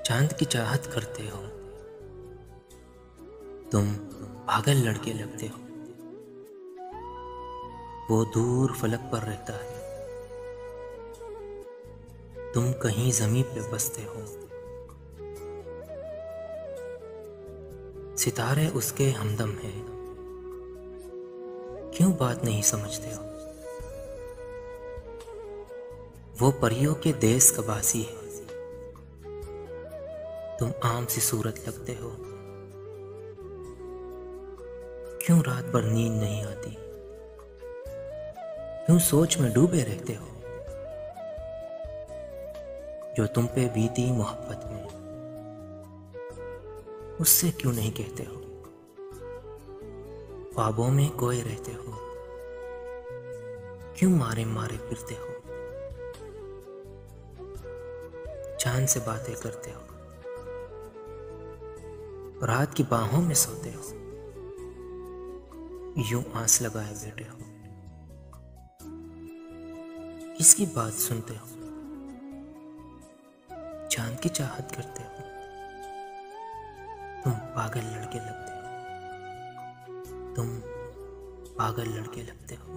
चांद की चाहत करते हो, तुम पागल लड़के लगते हो। वो दूर फलक पर रहता है, तुम कहीं जमीन पे बसते हो। सितारे उसके हमदम है, क्यों बात नहीं समझते हो। वो परियों के देश का वासी है, तुम आम सी सूरत लगते हो। क्यों रात भर नींद नहीं आती, क्यों सोच में डूबे रहते हो। जो तुम पे बीती मोहब्बत में, उससे क्यों नहीं कहते हो। ख्वाबों में खोए रहते हो, क्यों मारे मारे फिरते हो। चांद से बातें करते हो, रात की बाहों में सोते हो। यूं आस लगाए बैठे हो, किसकी बात सुनते हो। चांद की चाहत करते हो, तुम पागल लड़के लगते हो। तुम पागल लड़के लगते हो।